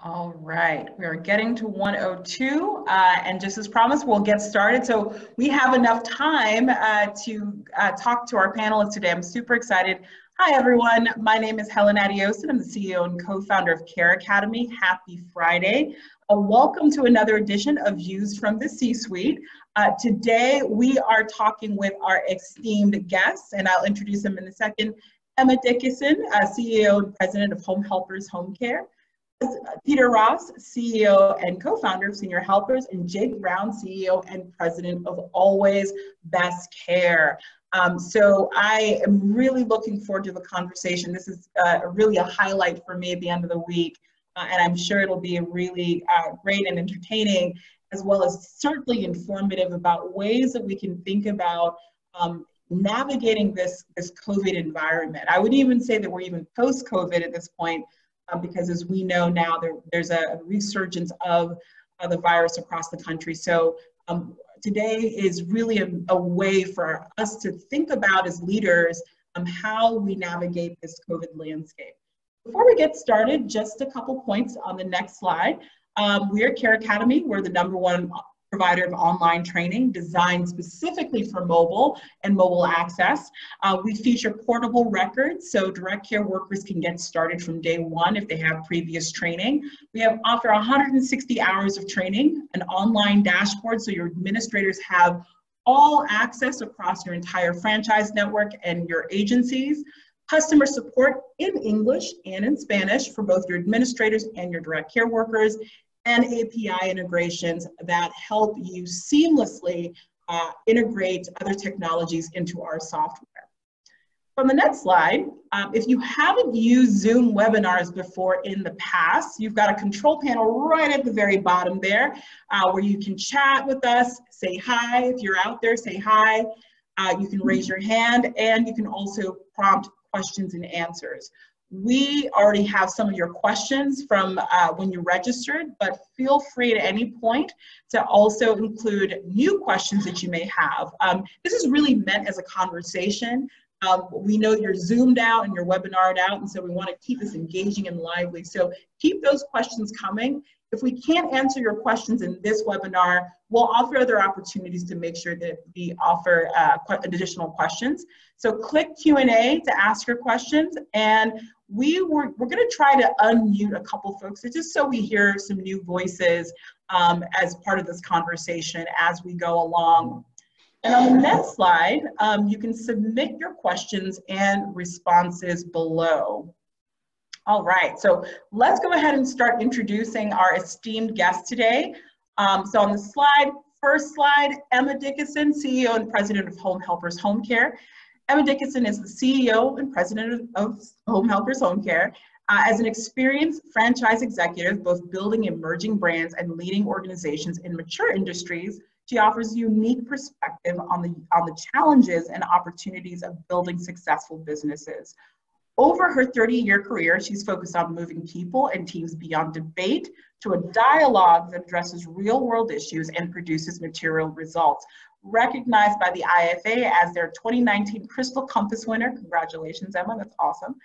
All right, we are getting to 1:02, and just as promised, we'll get started. So we have enough time to talk to our panelists today. I'm super excited. Hi, everyone. My name is Helen Adioson. I'm the CEO and co-founder of CareAcademy. Happy Friday. Welcome to another edition of Views from the C-Suite. Today, we are talking with our esteemed guests, and I'll introduce them in a second. Emma Dickinson, CEO and president of Home Helpers Home Care. Peter Ross, CEO and co-founder of Senior Helpers, and Jake Brown, CEO and president of Always Best Care. So I am really looking forward to the conversation. This is really a highlight for me at the end of the week, and I'm sure it'll be really great and entertaining, as well as certainly informative about ways that we can think about navigating this COVID environment. I would even say that we're even post-COVID at this point, because as we know now, there's a resurgence of the virus across the country. So today is really a way for us to think about as leaders how we navigate this COVID landscape. Before we get started, just a couple points on the next slide. We are CareAcademy. We're the #1 provider of online training designed specifically for mobile and mobile access. We feature portable records so direct care workers can get started from day one if they have previous training. We offer 160 hours of training, an online dashboard so your administrators have all access across your entire franchise network and your agencies. Customer support in English and in Spanish for both your administrators and your direct care workers, and API integrations that help you seamlessly integrate other technologies into our software. On the next slide, if you haven't used Zoom webinars before in the past, you've got a control panel right at the very bottom there where you can chat with us, say hi. If you're out there, say hi. You can raise your hand, and you can also prompt questions and answers. We already have some of your questions from when you registered, but feel free at any point to also include new questions that you may have. This is really meant as a conversation. We know you're Zoomed out and you're webinared out, and so we want to keep this engaging and lively. So keep those questions coming. If we can't answer your questions in this webinar, we'll offer other opportunities to make sure that we offer additional questions. So click Q&A to ask your questions, and we're going to try to unmute a couple folks just so we hear some new voices as part of this conversation as we go along. And on the next slide, you can submit your questions and responses below. All right, so let's go ahead and start introducing our esteemed guest today. So on the slide, first slide, Emma Dickinson, CEO and president of Home Helpers Home Care. Emma Dickinson is the CEO and president of Home Helpers Home Care. As an experienced franchise executive, both building emerging brands and leading organizations in mature industries, she offers unique perspective on the challenges and opportunities of building successful businesses. Over her 30-year career, she's focused on moving people and teams beyond debate to a dialogue that addresses real-world issues and produces material results. Recognized by the IFA as their 2019 Crystal Compass winner. Congratulations, Emma, that's awesome.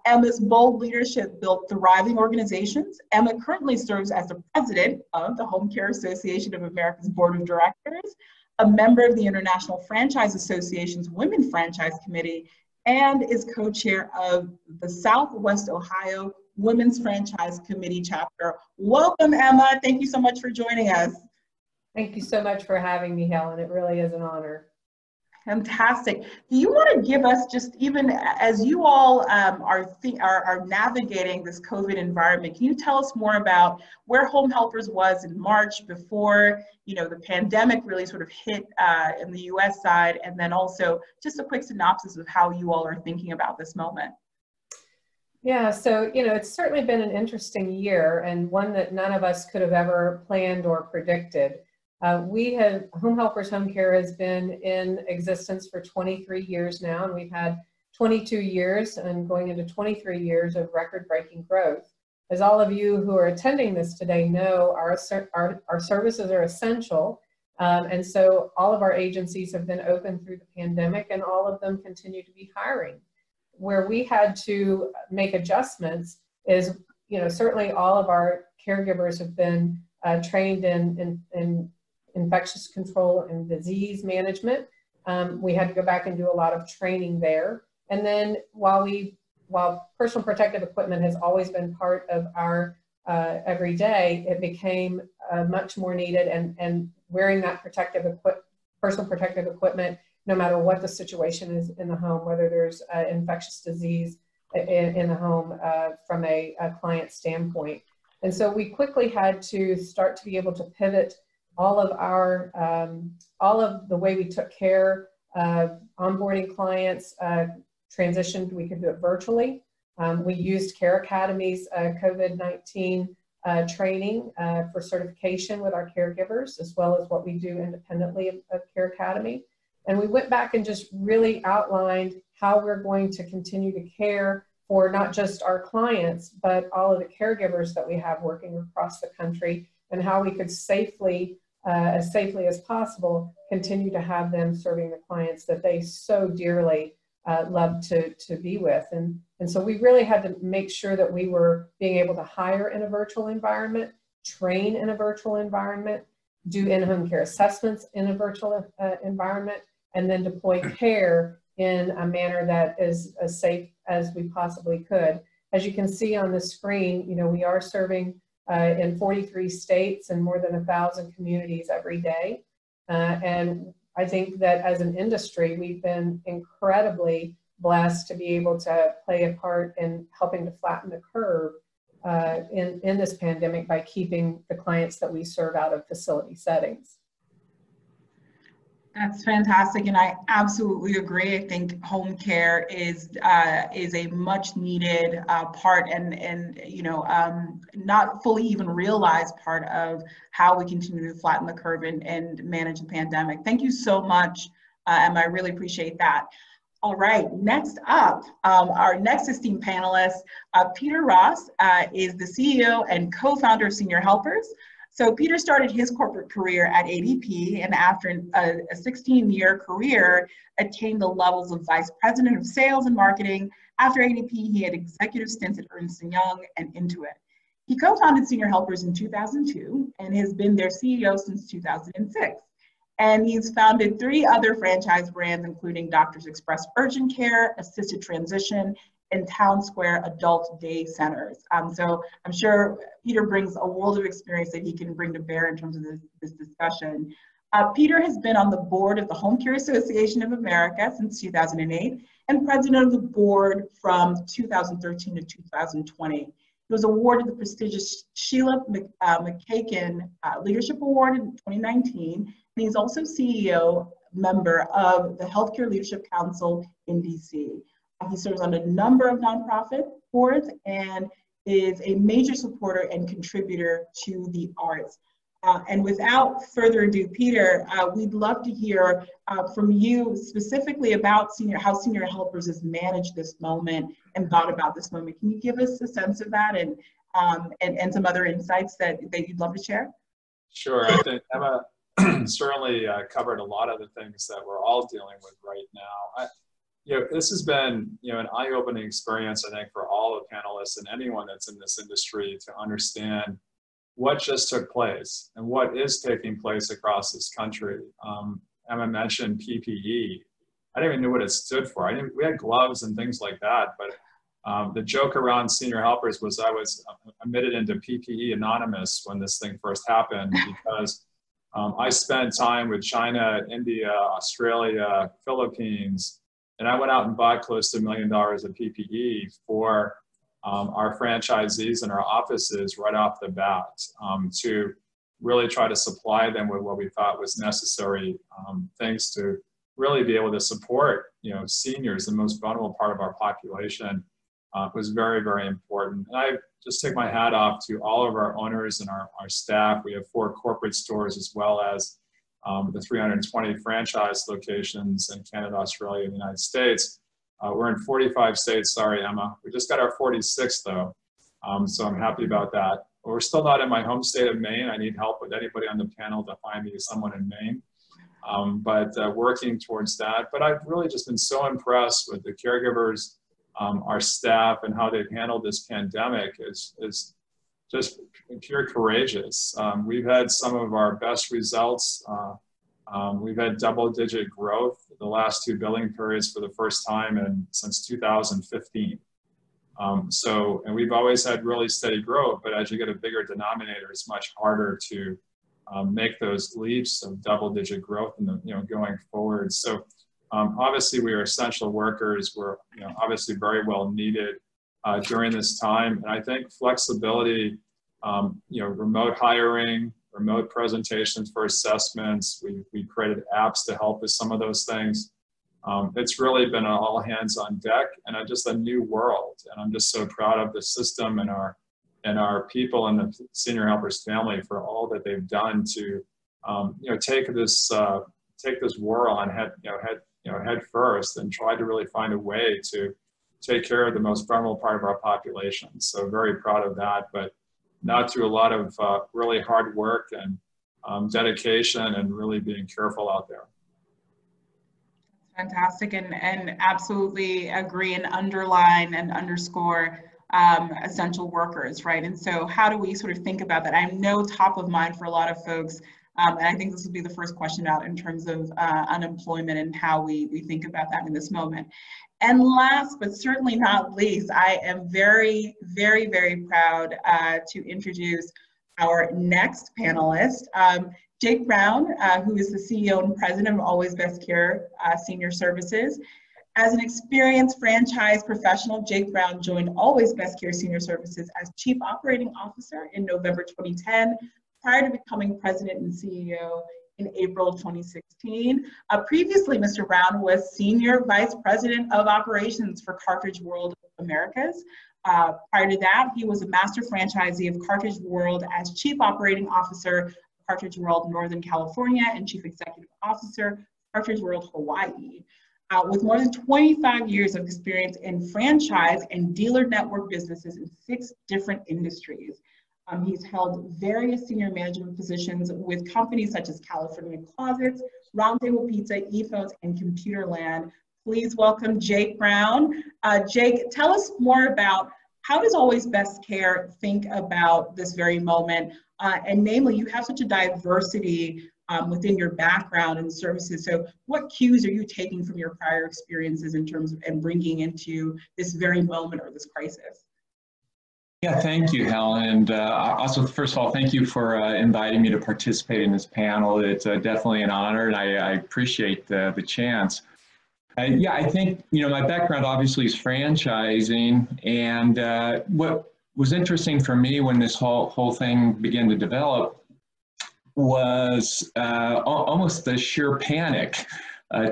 Emma's bold leadership built thriving organizations. Emma currently serves as the president of the Home Care Association of America's Board of Directors, a member of the International Franchise Association's Women Franchise Committee, and is co-chair of the Southwest Ohio Women's Franchise Committee chapter. Welcome, Emma. Thank you so much for joining us. Thank you so much for having me, Helen. It really is an honor. Fantastic. Do you want to give us, just even as you all are navigating this COVID environment, can you tell us more about where Home Helpers was in March before the pandemic really sort of hit in the US side, and then also just a quick synopsis of how you all are thinking about this moment? Yeah, so it's certainly been an interesting year, and one that none of us could have ever planned or predicted. Home Helpers Home Care has been in existence for 23 years now, and we've had 22 years and going into 23 years of record-breaking growth. As all of you who are attending this today know, our services are essential, and so all of our agencies have been open through the pandemic, and all of them continue to be hiring. Where we had to make adjustments is certainly all of our caregivers have been trained in infectious control and disease management. We had to go back and do a lot of training there. And then while personal protective equipment has always been part of our every day, it became much more needed, and wearing that personal protective equipment, no matter what the situation is in the home, whether there's infectious disease in the home from a client standpoint. And so we quickly had to start to be able to pivot all of the way we took care of onboarding clients, transitioned. We could do it virtually. We used CareAcademy's COVID-19 training for certification with our caregivers, as well as what we do independently of CareAcademy. And we went back and just really outlined how we're going to continue to care for not just our clients, but all of the caregivers that we have working across the country, and how we could safely, as safely as possible, continue to have them serving the clients that they so dearly love to be with. And so we really had to make sure that we were being able to hire in a virtual environment, train in a virtual environment, do in-home care assessments in a virtual environment, and then deploy care in a manner that is as safe as we possibly could. As you can see on the screen, we are serving in 43 states and more than 1,000 communities every day. And I think that as an industry, we've been incredibly blessed to be able to play a part in helping to flatten the curve in this pandemic by keeping the clients that we serve out of facility settings. That's fantastic, and I absolutely agree. I think home care is a much needed part, and not fully even realized part of how we continue to flatten the curve and manage the pandemic. Thank you so much, Emma. I really appreciate that. All right, next up, our next esteemed panelist, Peter Ross, is the CEO and co-founder of Senior Helpers. So Peter started his corporate career at ADP, and after a 16-year career, attained the levels of Vice President of Sales and Marketing. After ADP, he had executive stints at Ernst & Young and Intuit. He co-founded Senior Helpers in 2002 and has been their CEO since 2006. And he's founded 3 other franchise brands, including Doctors Express Urgent Care, Assisted Transition, and Town Square Adult Day Centers. So I'm sure Peter brings a world of experience that he can bring to bear in terms of this discussion. Peter has been on the board of the Home Care Association of America since 2008 and president of the board from 2013 to 2020. He was awarded the prestigious Sheila McCakin Leadership Award in 2019, and he's also CEO member of the Healthcare Leadership Council in DC. He serves on a number of nonprofit boards and is a major supporter and contributor to the arts. And without further ado, Peter, we'd love to hear from you specifically about how Senior Helpers has managed this moment and thought about this moment. Can you give us a sense of that and some other insights that you'd love to share? Sure. I think Emma certainly covered a lot of the things that we're all dealing with right now. This has been, an eye-opening experience, I think, for all the panelists and anyone that's in this industry to understand what just took place and what is taking place across this country. Emma mentioned PPE. I didn't even know what it stood for. We had gloves and things like that, but the joke around Senior Helpers was I was admitted into PPE Anonymous when this thing first happened because I spent time with China, India, Australia, Philippines, and I went out and bought close to $1 million of PPE for our franchisees and our offices right off the bat to really try to supply them with what we thought was necessary things to really be able to support, seniors, the most vulnerable part of our population. Was very, very important. And I just take my hat off to all of our owners and our staff. We have 4 corporate stores as well as the 320 franchise locations in Canada, Australia, and the United States. We're in 45 states, sorry, Emma. We just got our 46th though, so I'm happy about that. But we're still not in my home state of Maine. I need help with anybody on the panel to find me someone in Maine, but working towards that. But I've really just been so impressed with the caregivers our staff and how they've handled this pandemic is just pure courageous. We've had some of our best results. We've had double-digit growth the last 2 billing periods for the first time since 2015. And we've always had really steady growth, but as you get a bigger denominator, it's much harder to make those leaps of double-digit growth going forward. So obviously we are essential workers. We're obviously very well needed during this time. And I think flexibility, remote hiring, remote presentations for assessments. We created apps to help with some of those things. It's really been an all hands on deck and just a new world. And I'm just so proud of the system and our people and the senior helpers family for all that they've done to, take this war on head first and try to really find a way to take care of the most vulnerable part of our population. So very proud of that, but not through a lot of really hard work and dedication and really being careful out there. Fantastic, and absolutely agree and underline and underscore essential workers, right? And so how do we sort of think about that? I know top of mind for a lot of folks, and I think this will be the first question out in terms of unemployment and how we think about that in this moment. And last, but certainly not least, I am very, very, very proud to introduce our next panelist, Jake Brown, who is the CEO and president of Always Best Care Senior Services. As an experienced franchise professional, Jake Brown joined Always Best Care Senior Services as Chief Operating Officer in November 2010, prior to becoming president and CEO in April of 2016. Previously, Mr. Brown was Senior Vice President of Operations for Cartridge World Americas. Prior to that, he was a master franchisee of Cartridge World as Chief Operating Officer, Cartridge World Northern California, and Chief Executive Officer, Cartridge World Hawaii. With more than 25 years of experience in franchise and dealer network businesses in 6 different industries. He's held various senior management positions with companies such as California Closets, Roundtable Pizza, ePhones, and Computerland. Please welcome Jake Brown. Jake, tell us more about how does Always Best Care think about this very moment? And namely, you have such a diversity within your background and services. So what cues are you taking from your prior experiences in terms of and bringing into this very moment or this crisis? Yeah, thank you, Helen. And also, first of all, thank you for inviting me to participate in this panel. It's definitely an honor, and I appreciate the chance. Yeah, I think, my background obviously is franchising, and what was interesting for me when this whole thing began to develop was almost the sheer panic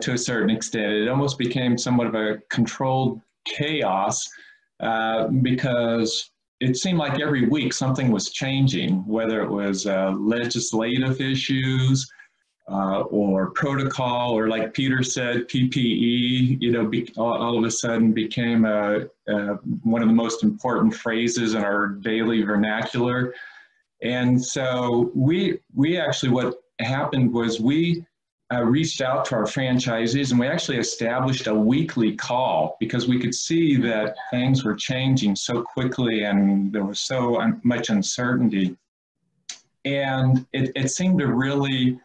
to a certain extent. It almost became somewhat of a controlled chaos because it seemed like every week something was changing, whether it was legislative issues or protocol, or like Peter said, PPE, all of a sudden became one of the most important phrases in our daily vernacular. And so we actually, what happened was we reached out to our franchisees, and we actually established a weekly call because we could see that things were changing so quickly and there was so much uncertainty. And it seemed to really,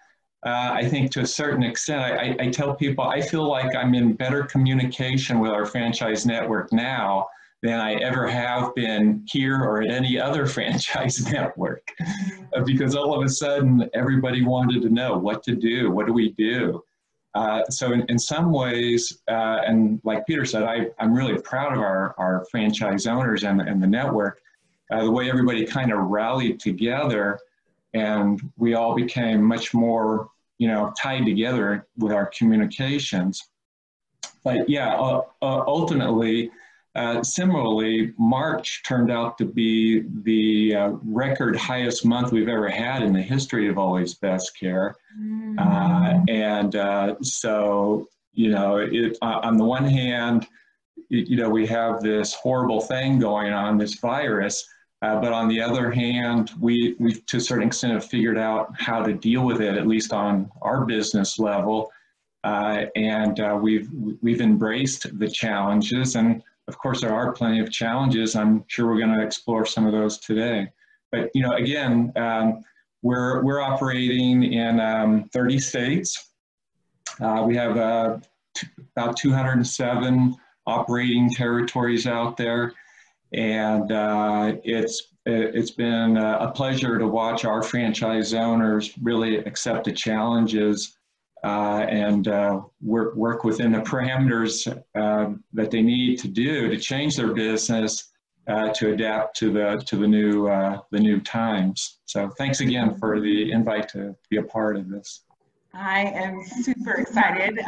I think to a certain extent, I tell people I feel like I'm in better communication with our franchise network now than I ever have been here or at any other franchise network, because all of a sudden everybody wanted to know what to do, what do we do? So in some ways, and like Peter said, I'm really proud of our franchise owners and the network, the way everybody kind of rallied together, and we all became much more, tied together with our communications. But yeah, ultimately, similarly, March turned out to be the record highest month we've ever had in the history of Always Best Care. So, on the one hand, we have this horrible thing going on, this virus, but on the other hand, we to a certain extent have figured out how to deal with it, at least on our business level. We've embraced the challenges, and of course, there are plenty of challenges. I'm sure we're going to explore some of those today. But, you know, again, we're operating in 30 states. We have about 207 operating territories out there, and it's been a pleasure to watch our franchise owners really accept the challenges and work within the parameters that they need to do to change their business to adapt to the new times. So thanks again for the invite to be a part of this. I am super excited.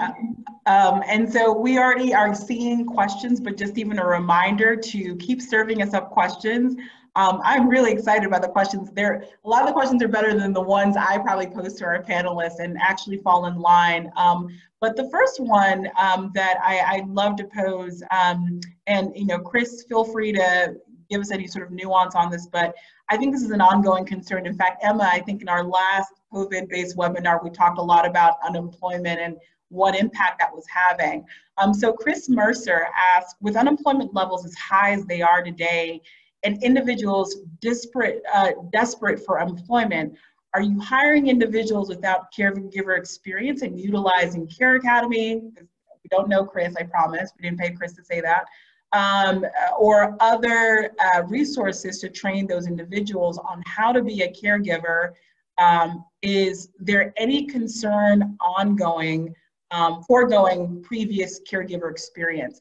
And so we already are seeing questions, but just even a reminder to keep serving us up questions. I'm really excited about the questions. A lot of the questions are better than the ones I probably post to our panelists and actually fall in line. But the first one that I'd love to pose, and you know, Chris, feel free to give us any sort of nuance on this, but I think this is an ongoing concern. In fact, Emma, I think in our last COVID-based webinar, we talked a lot about unemployment and what impact that was having. So Chris Mercer asked, with unemployment levels as high as they are today, and individuals desperate for employment, are you hiring individuals without caregiver experience and utilizing CareAcademy? We don't know Chris, I promise. We didn't pay Chris to say that. Or other resources to train those individuals on how to be a caregiver. Is there any concern ongoing, foregoing previous caregiver experience?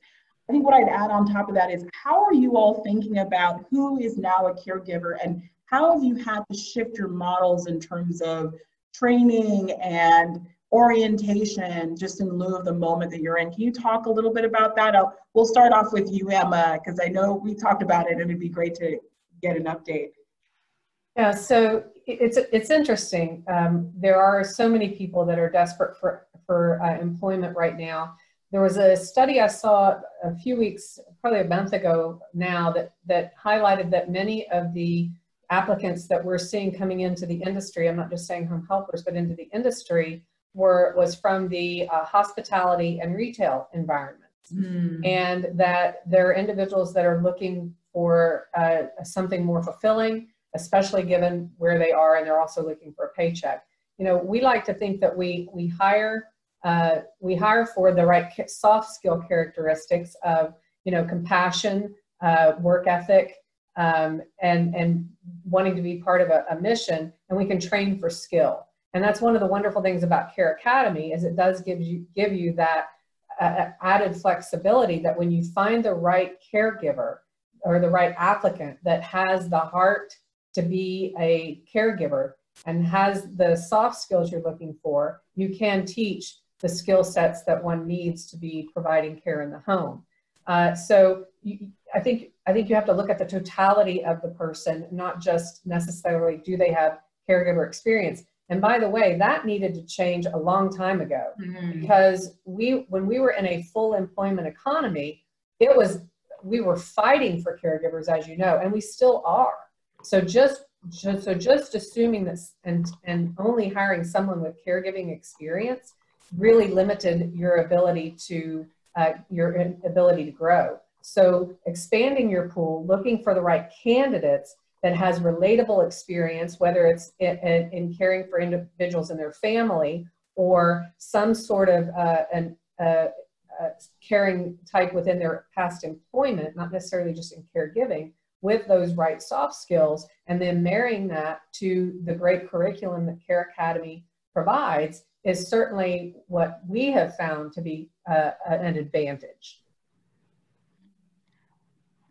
I think what I'd add on top of that is, how are you all thinking about who is now a caregiver, and how have you had to shift your models in terms of training and orientation just in lieu of the moment that you're in? Can you talk a little bit about that? We'll start off with you, Emma, because I know we talked about it and it'd be great to get an update. Yeah, so it's interesting. There are so many people that are desperate for employment right now. There was a study I saw a few weeks, probably a month ago now, that highlighted that many of the applicants that we're seeing coming into the industry, I'm not just saying home helpers, but into the industry, was from the hospitality and retail environments. And that there are individuals that are looking for something more fulfilling, especially given where they are, and they're also looking for a paycheck. You know, we like to think that we hire for the right soft skill characteristics of, you know, compassion, work ethic, and wanting to be part of a mission, and we can train for skill. And that's one of the wonderful things about CareAcademy, is it does give you that added flexibility, that when you find the right caregiver or the right applicant that has the heart to be a caregiver and has the soft skills you're looking for, you can teach the skill sets that one needs to be providing care in the home. So I think you have to look at the totality of the person, not just necessarily do they have caregiver experience. And by the way, that needed to change a long time ago, because when we were in a full employment economy, we were fighting for caregivers, as you know, and we still are. So just assuming this and only hiring someone with caregiving experience really limited your ability to grow. So expanding your pool, looking for the right candidates that has relatable experience, whether it's in caring for individuals and their family, or some sort of caring type within their past employment, not necessarily just in caregiving, with those right soft skills, and then marrying that to the great curriculum that CareAcademy provides, is certainly what we have found to be an advantage.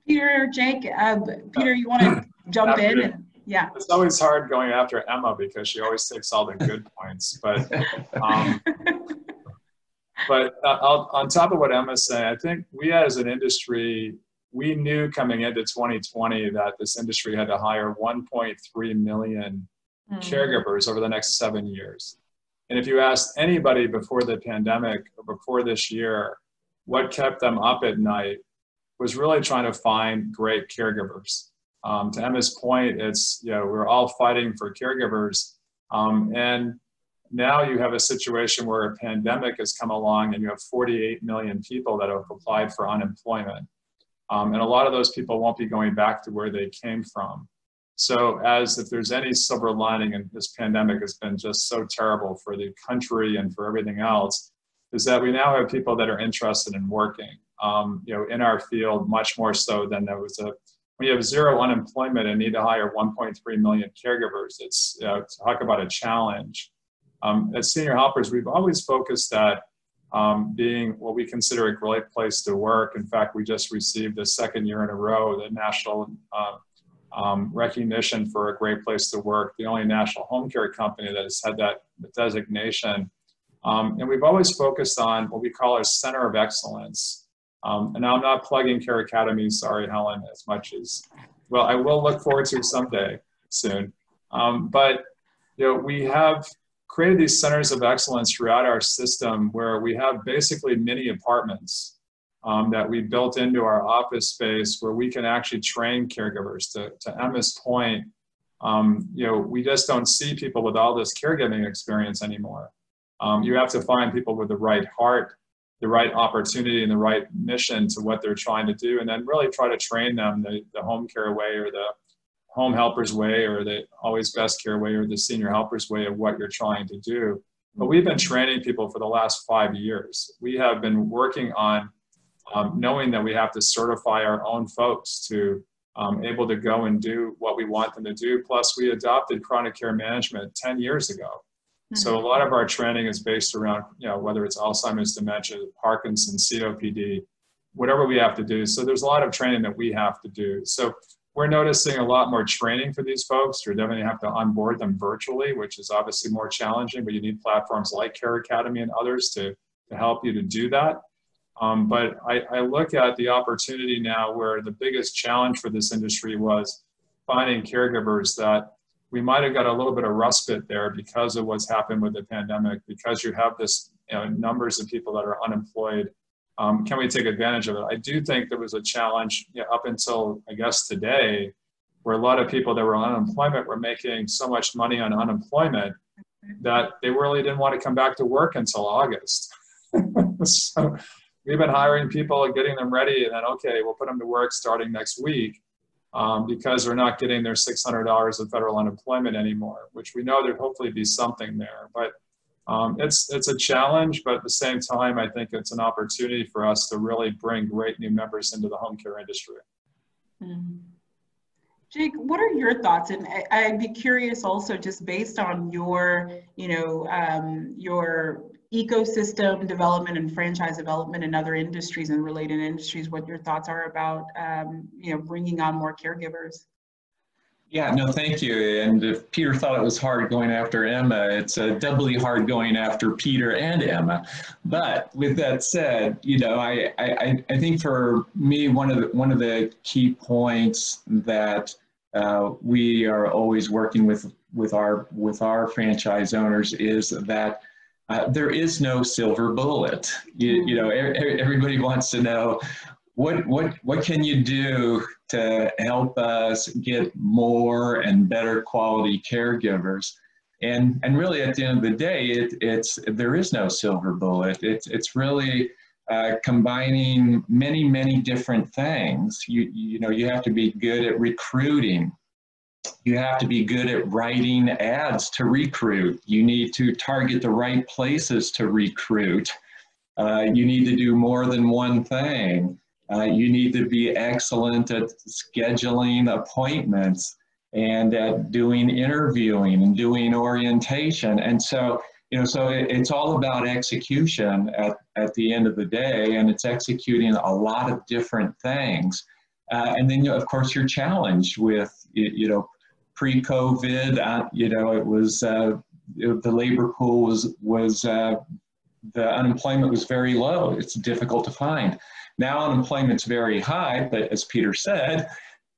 Peter, Jake, Peter, you want to jump in? Yeah. It's always hard going after Emma because she always takes all the good points. But on top of what Emma's saying, I think we as an industry, we knew coming into 2020 that this industry had to hire 1.3 million caregivers over the next 7 years. And if you asked anybody before the pandemic or before this year, what kept them up at night, was really trying to find great caregivers. To Emma's point, it's, you know, we're all fighting for caregivers. And now you have a situation where a pandemic has come along and you have 48 million people that have applied for unemployment. And a lot of those people won't be going back to where they came from. So as if there's any silver lining, and this pandemic has been just so terrible for the country and for everything else, is that we now have people that are interested in working, in our field, much more so than there was when you have zero unemployment and need to hire 1.3 million caregivers. It's, talk about a challenge. As senior helpers, we've always focused at being what we consider a great place to work. In fact, we just received the second year in a row the national recognition for a great place to work, the only national home care company that has had that designation. And we've always focused on what we call our center of excellence. And now I'm not plugging CareAcademy, sorry, Helen, as much as, well, I will look forward to someday soon. But we have created these centers of excellence throughout our system where we have basically mini apartments that we built into our office space where we can actually train caregivers. To Emma's point, we just don't see people with all this caregiving experience anymore. You have to find people with the right heart, the right opportunity, and the right mission to what they're trying to do, and then really try to train them the home care way, or the home helpers way, or the always best care way, or the senior helpers way of what you're trying to do. But we've been training people for the last 5 years. We have been working on knowing that we have to certify our own folks to able to go and do what we want them to do. Plus, we adopted chronic care management 10 years ago. So a lot of our training is based around, whether it's Alzheimer's, dementia, Parkinson's, COPD, whatever we have to do. So there's a lot of training that we have to do. So we're noticing a lot more training for these folks. You're definitely have to onboard them virtually, which is obviously more challenging, but you need platforms like CareAcademy and others to help you to do that. But I look at the opportunity now where the biggest challenge for this industry was finding caregivers that we might have got a little bit of respite there because of what's happened with the pandemic, because you have this numbers of people that are unemployed. Can we take advantage of it? I do think there was a challenge up until, I guess, today, where a lot of people that were on unemployment were making so much money on unemployment that they really didn't want to come back to work until August. So we've been hiring people and getting them ready, and then, okay, we'll put them to work starting next week because they're not getting their $600 of federal unemployment anymore, which we know there'd hopefully be something there. But it's a challenge, but at the same time, I think it's an opportunity for us to really bring great new members into the home care industry. Mm-hmm. Jake, what are your thoughts? And I'd be curious also, just based on your, your ecosystem development and franchise development in other industries and related industries, what your thoughts are about, bringing on more caregivers. Yeah, no, thank you. And if Peter thought it was hard going after Emma, it's doubly hard going after Peter and Emma. But with that said, I think for me, one of the key points that we are always working with our franchise owners is that there is no silver bullet. Everybody wants to know what can you do to help us get more and better quality caregivers. And really, at the end of the day, there is no silver bullet. It's really combining many different things. You have to be good at recruiting. You have to be good at writing ads to recruit. You need to target the right places to recruit. You need to do more than one thing. You need to be excellent at scheduling appointments and at doing interviewing and doing orientation. And so, it's all about execution at the end of the day, and it's executing a lot of different things. And then, of course, you're challenged with, pre-COVID, it was, the labor pool was the unemployment was very low. It's difficult to find. Now unemployment's very high, but as Peter said,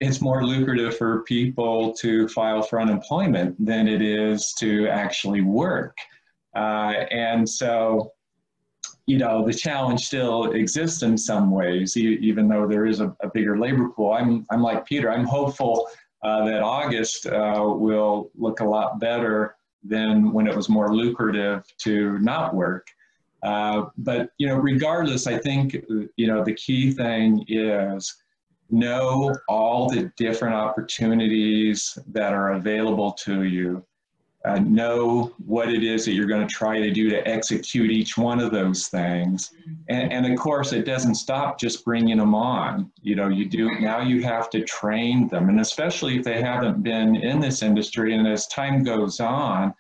it's more lucrative for people to file for unemployment than it is to actually work. And so, the challenge still exists in some ways, even though there is a bigger labor pool. I'm like Peter, I'm hopeful that August will look a lot better than when it was more lucrative to not work. But regardless, I think the key thing is know all the different opportunities that are available to you. Know what it is that you're going to try to do to execute each one of those things. And of course, it doesn't stop just bringing them on. You know, now you have to train them, and especially if they haven't been in this industry. And as time goes on,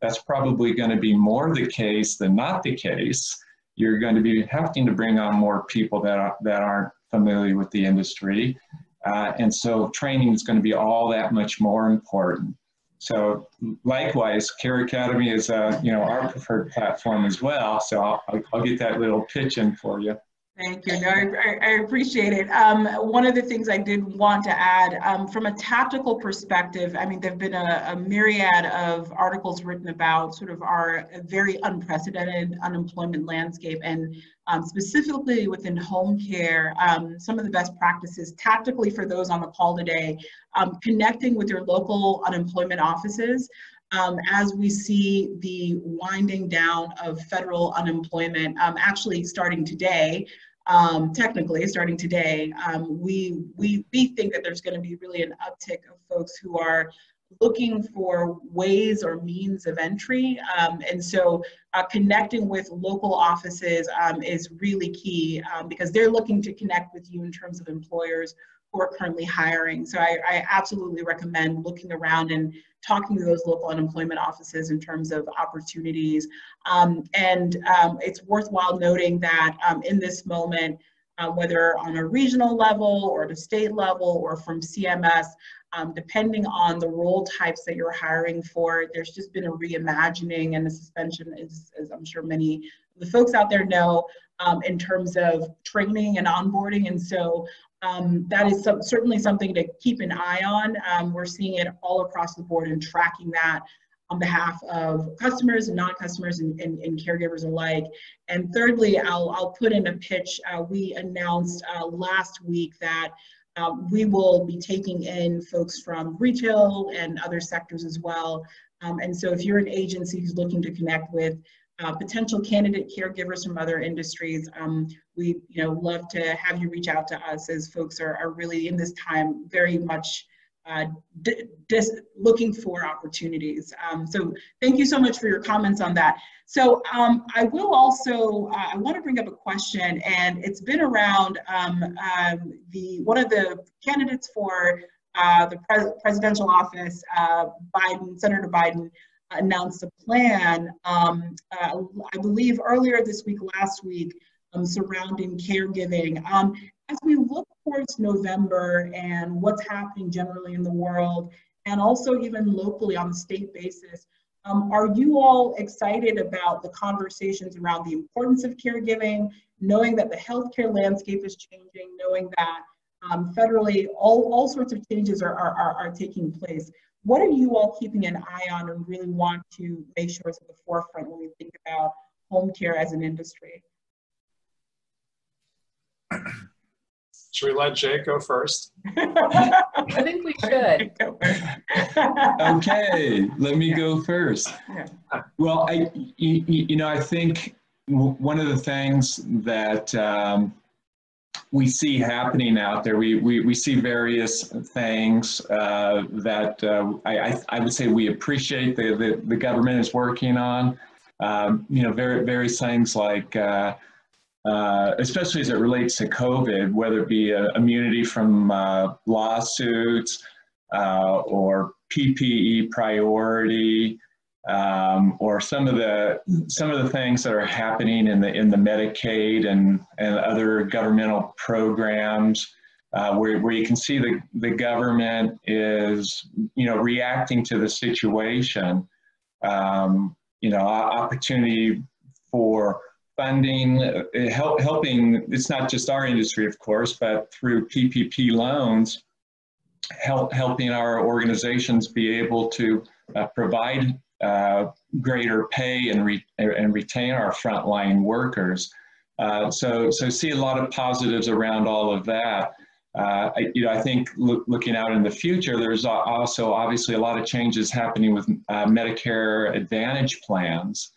that's probably going to be more the case than not the case. You're going to be having to bring on more people that aren't familiar with the industry. And so training is going to be all that much more important. So likewise, CareAcademy is our preferred platform as well. So I'll get that little pitch in for you. Thank you. No, I appreciate it. One of the things I did want to add, from a tactical perspective, I mean, there have been a myriad of articles written about sort of our very unprecedented unemployment landscape, and specifically within home care, some of the best practices tactically for those on the call today, connecting with your local unemployment offices. As we see the winding down of federal unemployment, actually starting today, technically starting today, we think that there's going to be really an uptick of folks who are looking for ways or means of entry. And so connecting with local offices is really key, because they're looking to connect with you in terms of employers who are currently hiring. So I absolutely recommend looking around and talking to those local unemployment offices in terms of opportunities. It's worthwhile noting that in this moment, whether on a regional level or at a state level or from CMS, depending on the role types that you're hiring for, there's just been a reimagining and a suspension, as I'm sure many of the folks out there know, in terms of training and onboarding. And so that is certainly something to keep an eye on. We're seeing it all across the board and tracking that on behalf of customers and non-customers and caregivers alike. And thirdly, I'll put in a pitch. We announced last week that we will be taking in folks from retail and other sectors as well. And so if you're an agency who's looking to connect with potential candidate caregivers from other industries, we love to have you reach out to us, as folks are really in this time very much looking for opportunities. So thank you so much for your comments on that. So I will also, I want to bring up a question, and it's been around one of the candidates for the presidential office, Senator Biden, announced a plan, I believe earlier this week, last week, surrounding caregiving. As we look towards November and what's happening generally in the world, and also even locally on the state basis, are you all excited about the conversations around the importance of caregiving, knowing that the healthcare landscape is changing, knowing that federally all sorts of changes are taking place? What are you all keeping an eye on and really want to make sure is at the forefront when we think about home care as an industry? Should we let Jake go first? I think we should. Okay, let me go first. Well, I think one of the things that we see happening out there, we see various things that I would say we appreciate the government is working on. Various things like, especially as it relates to COVID, whether it be immunity from lawsuits or PPE priority, or some of the things that are happening in the Medicaid and other governmental programs, where you can see the government is reacting to the situation. Opportunity for funding, helping. It's not just our industry, of course, but through PPP loans, helping our organizations be able to provide greater pay and retain our frontline workers. So see a lot of positives around all of that. I think looking out in the future, there's also obviously a lot of changes happening with Medicare Advantage plans.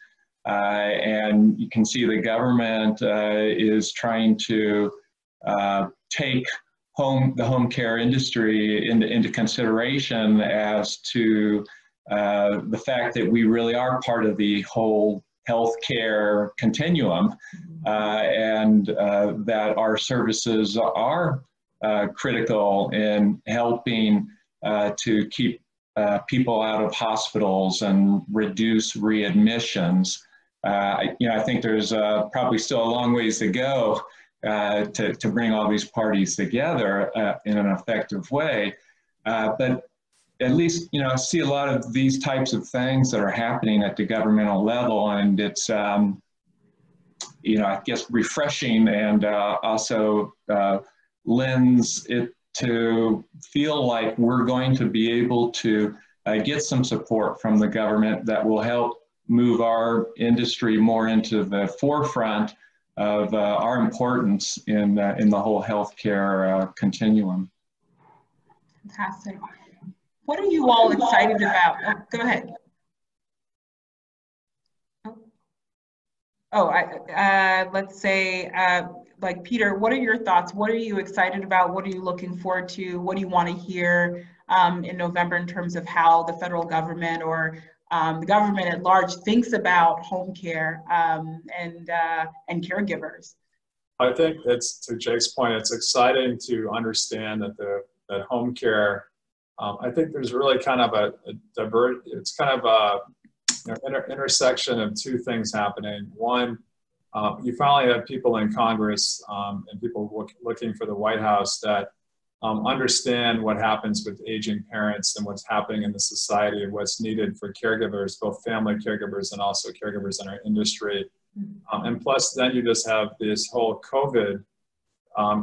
And you can see the government is trying to take the home care industry into consideration as to the fact that we really are part of the whole healthcare continuum, and that our services are critical in helping to keep people out of hospitals and reduce readmissions. I think there's probably still a long ways to go to bring all these parties together in an effective way. But at least, I see a lot of these types of things that are happening at the governmental level, and it's, I guess, refreshing, and also lends it to feel like we're going to be able to get some support from the government that will help move our industry more into the forefront of our importance in the whole healthcare continuum. Fantastic. What are you all excited about? Oh, go ahead. Let's say, like Peter, what are your thoughts? What are you excited about? What are you looking forward to? What do you want to hear in November in terms of how the federal government or the government at large thinks about home care and caregivers? I think it's, to Jake's point, it's exciting to understand that that home care, I think there's really kind of it's kind of a intersection of two things happening. One, you finally have people in Congress and people looking for the White House that understand what happens with aging parents and what's happening in the society and what's needed for caregivers, both family caregivers and also caregivers in our industry. And plus, then you just have this whole COVID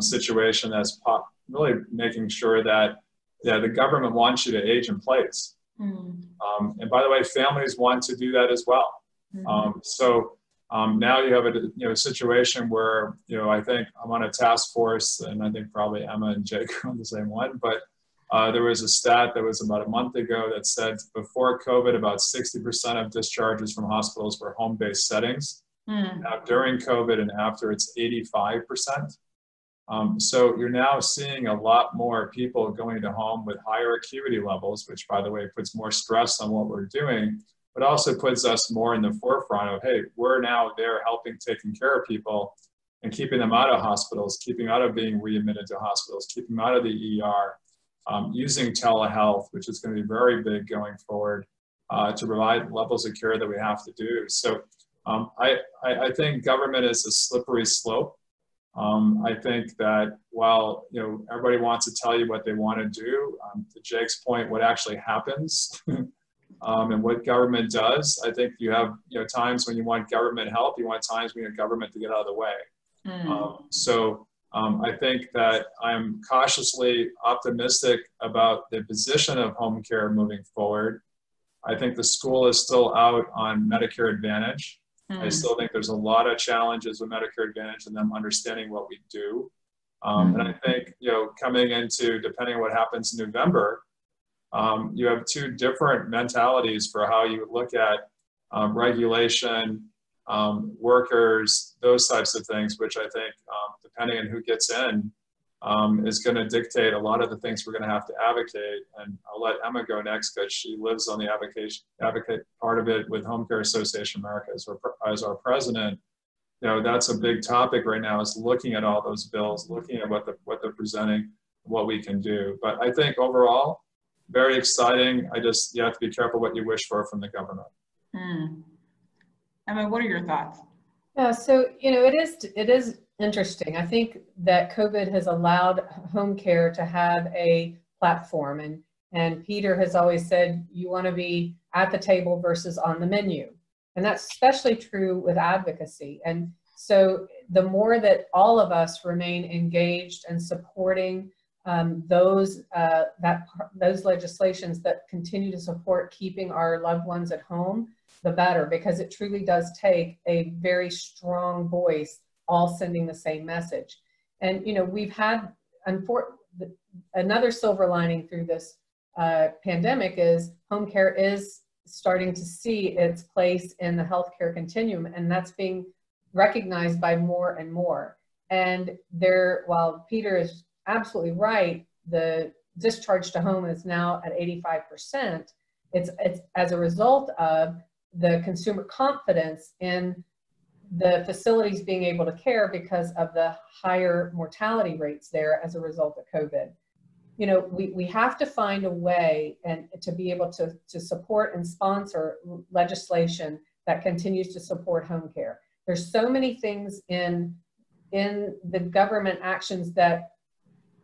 situation that's really making sure that the government wants you to age in place. And by the way, families want to do that as well. Now you have a situation where, I think I'm on a task force, and I think probably Emma and Jake are on the same one, but there was a stat that was about a month ago that said before COVID, about 60% of discharges from hospitals were home-based settings. Now during COVID and after, it's 85%. So you're now seeing a lot more people going to home with higher acuity levels, which, by the way, puts more stress on what we're doing, but also puts us more in the forefront of, hey, we're now there helping taking care of people and keeping them out of hospitals, keeping out of being readmitted to hospitals, keeping them out of the ER, using telehealth, which is going to be very big going forward, to provide levels of care that we have to do. So I think government is a slippery slope. I think that while everybody wants to tell you what they want to do, to Jake's point, what actually happens and what government does, I think you have times when you want government help, you want times when you want government to get out of the way. I think that I'm cautiously optimistic about the position of home care moving forward. I think the school is still out on Medicare Advantage. I still think there's a lot of challenges with Medicare Advantage and them understanding what we do. And I think, coming into, depending on what happens in November, you have two different mentalities for how you look at regulation, workers, those types of things, which I think, depending on who gets in, is going to dictate a lot of the things we're going to have to advocate. And I'll let Emma go next because she lives on the advocate part of it with Home Care Association America as our president. That's a big topic right now, is looking at all those bills, looking at what they're presenting, what we can do. But I think overall, very exciting. You have to be careful what you wish for from the government. Emma, what are your thoughts? Yeah, so it is interesting. I think that COVID has allowed home care to have a platform, and Peter has always said you want to be at the table versus on the menu, and that's especially true with advocacy. And so the more that all of us remain engaged and supporting those legislations that continue to support keeping our loved ones at home, the better, because it truly does take a very strong voice all sending the same message. And we've had another silver lining through this pandemic is home care is starting to see its place in the healthcare continuum, and that's being recognized by more and more. And while Peter is absolutely right. The discharge to home is now at 85%. It's as a result of the consumer confidence in the facilities being able to care because of the higher mortality rates there as a result of COVID. You know, we have to find a way and to be able to support and sponsor legislation that continues to support home care. There's so many things in the government actions that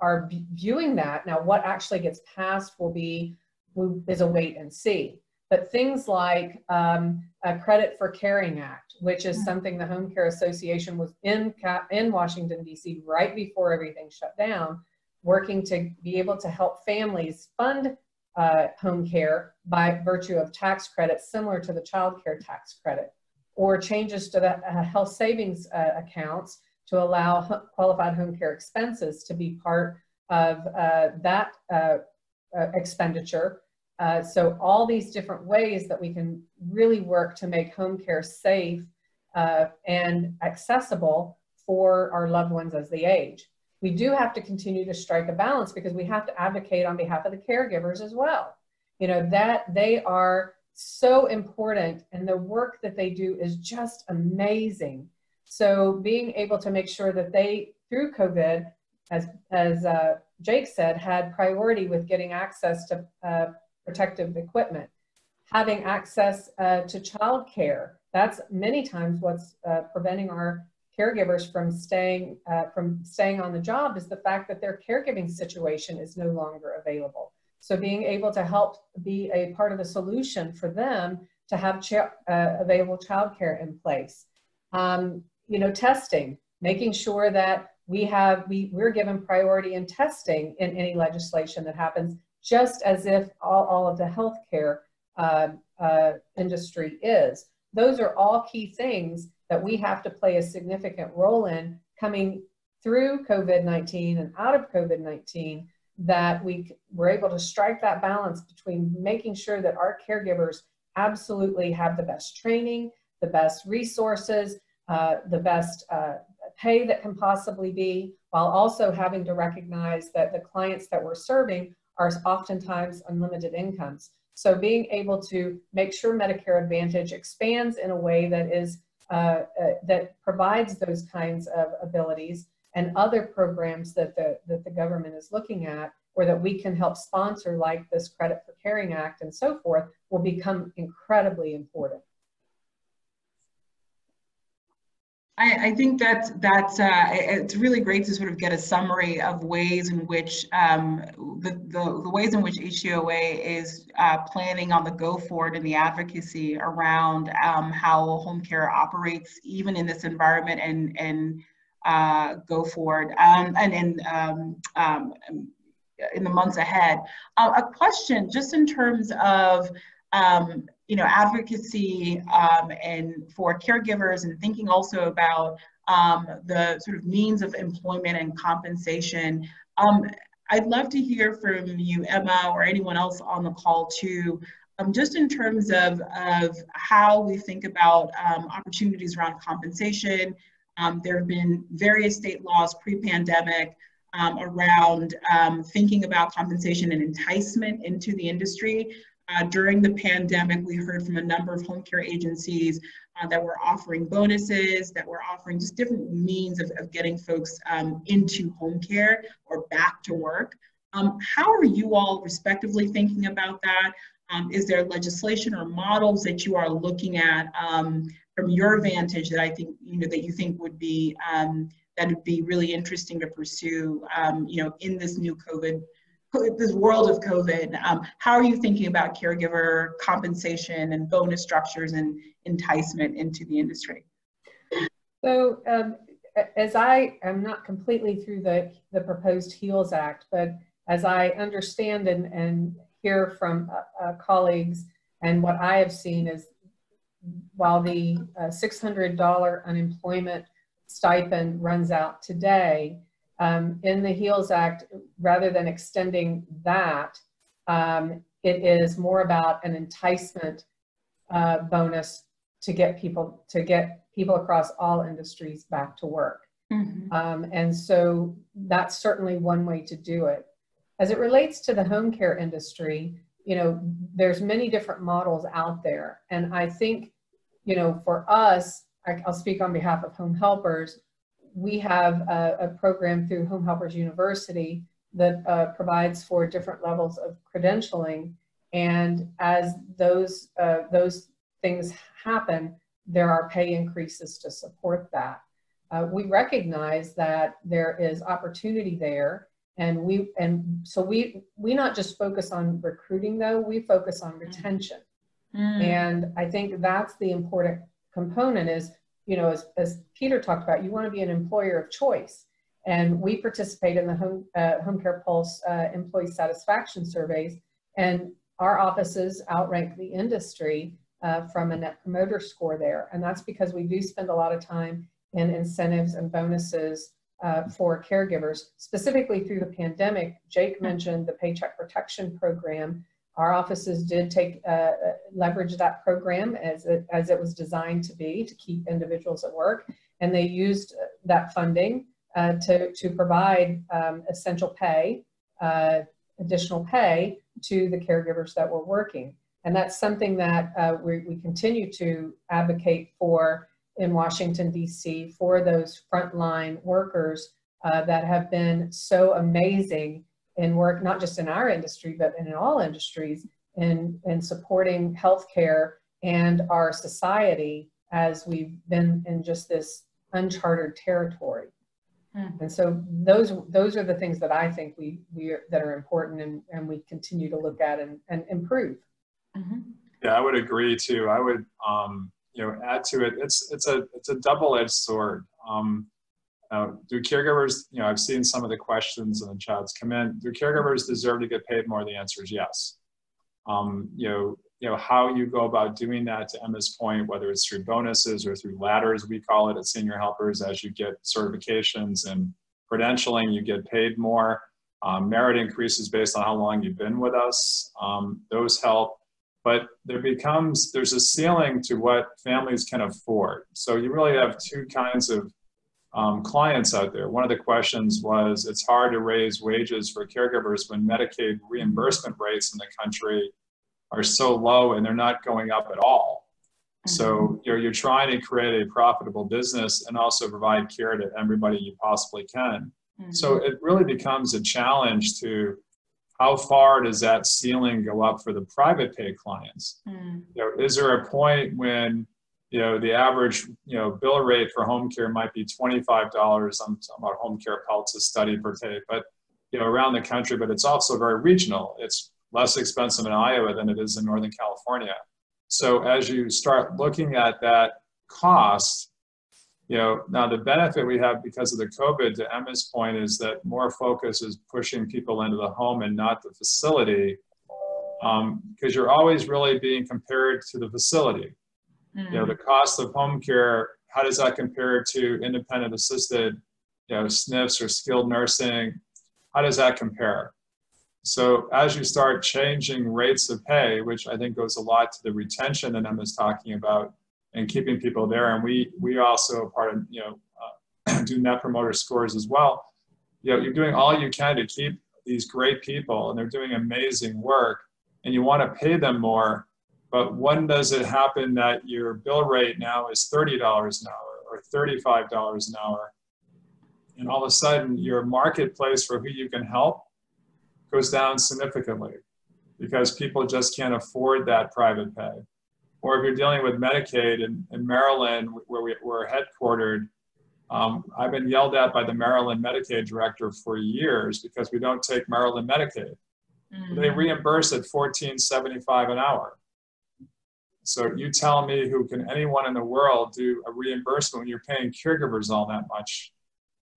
are viewing that. Now, what actually gets passed is a wait and see. But things like a Credit for Caring Act, which is something the Home Care Association was in Washington, D.C. right before everything shut down, working to be able to help families fund home care by virtue of tax credits similar to the child care tax credit, or changes to the health savings accounts to allow qualified home care expenses to be part of that expenditure. So all these different ways that we can really work to make home care safe and accessible for our loved ones as they age. We do have to continue to strike a balance because we have to advocate on behalf of the caregivers as well. You know, that they are so important and the work that they do is just amazing. So being able to make sure that they, through COVID, as Jake said, had priority with getting access to protective equipment, having access to child care. That's many times what's preventing our caregivers from staying on the job is the fact that their caregiving situation is no longer available. So being able to help be a part of the solution for them to have available childcare in place. You know, testing, making sure that we're given priority in testing in any legislation that happens, just as if all of the healthcare industry is. Those are all key things that we have to play a significant role in coming through COVID-19 and out of COVID-19, that we're able to strike that balance between making sure that our caregivers absolutely have the best training, the best resources, the best pay that can possibly be, while also having to recognize that the clients that we're serving are oftentimes unlimited incomes. So being able to make sure Medicare Advantage expands in a way that is that provides those kinds of abilities, and other programs that the government is looking at, or that we can help sponsor, like this Credit for Caring Act and so forth, will become incredibly important. I think that's it's really great to sort of get a summary of ways in which the ways in which HCOA is planning on the go forward in the advocacy around how home care operates even in this environment and go forward and in the months ahead. A question just in terms of you know, advocacy and for caregivers, and thinking also about the sort of means of employment and compensation. I'd love to hear from you, Emma, or anyone else on the call too, just in terms of how we think about opportunities around compensation. There have been various state laws pre-pandemic around thinking about compensation and enticement into the industry. During the pandemic, we heard from a number of home care agencies that were offering bonuses, that were offering just different means of getting folks into home care or back to work. How are you all respectively thinking about that? Is there legislation or models that you are looking at from your vantage that I think, you know, that you think would be that would be really interesting to pursue, you know, in this new this world of COVID? How are you thinking about caregiver compensation and bonus structures and enticement into the industry? So as I am not completely through the proposed HEALS Act, but as I understand and hear from colleagues, and what I have seen is, while the $600 unemployment stipend runs out today, in the HEALS Act, rather than extending that, it is more about an enticement bonus to get people across all industries back to work. And so that's certainly one way to do it. As it relates to the home care industry, you know, there's many different models out there. And I think, you know, for us, I'll speak on behalf of home helpers, we have a program through Home Helpers University that provides for different levels of credentialing. And as those things happen, there are pay increases to support that. We recognize that there is opportunity there, so we not just focus on recruiting though, we focus on retention. And I think that's the important component is, you know, as Peter talked about, you want to be an employer of choice. And we participate in the Home Care Pulse employee satisfaction surveys, and our offices outrank the industry from a Net Promoter Score there. And that's because we do spend a lot of time in incentives and bonuses for caregivers, specifically through the pandemic. Jake mentioned the Paycheck Protection Program. Our offices did leverage that program as it was designed to be, to keep individuals at work. And they used that funding to provide essential pay, additional pay to the caregivers that were working. And that's something that we continue to advocate for in Washington, D.C., for those frontline workers that have been so amazing in work, not just in our industry, but in all industries, in supporting healthcare and our society as we've been in just this uncharted territory. And so those are the things that I think that are important and we continue to look at and improve. Yeah, I would agree too. I would you know, add to it. It's a double-edged sword. Do caregivers, you know, I've seen some of the questions in the chats come in. Do caregivers deserve to get paid more? The answer is yes. You know how you go about doing that, to Emma's point, whether it's through bonuses or through ladders, we call it at Senior Helpers. As you get certifications and credentialing, you get paid more. Merit increases based on how long you've been with us. Those help. But there's a ceiling to what families can afford. So you really have two kinds of clients out there. One of the questions was, it's hard to raise wages for caregivers when Medicaid reimbursement rates in the country are so low and they're not going up at all. So you're trying to create a profitable business and also provide care to everybody you possibly can. So it really becomes a challenge to how far does that ceiling go up for the private pay clients? You know, is there a point when, you know, the average, you know, bill rate for home care might be $25? I'm talking about Home Care Pulse, a study per day, but, you know, around the country, but it's also very regional. It's less expensive in Iowa than it is in Northern California. So as you start looking at that cost, you know, now the benefit we have because of the COVID, to Emma's point, is that more focus is pushing people into the home and not the facility, because you're always really being compared to the facility. You know, the cost of home care, how does that compare to independent assisted, you know, SNFs or skilled nursing? How does that compare? So as you start changing rates of pay, which I think goes a lot to the retention that Emma's talking about, and keeping people there. And we also part of, you know, do Net Promoter Scores as well. You know, you're doing all you can to keep these great people, and they're doing amazing work, and you want to pay them more. But when does it happen that your bill rate now is $30 an hour or $35 an hour? And all of a sudden your marketplace for who you can help goes down significantly because people just can't afford that private pay. Or if you're dealing with Medicaid in Maryland, where we're headquartered, I've been yelled at by the Maryland Medicaid director for years because we don't take Maryland Medicaid. They reimburse at $14.75 an hour. So you tell me, who can anyone in the world do a reimbursement when you're paying caregivers all that much?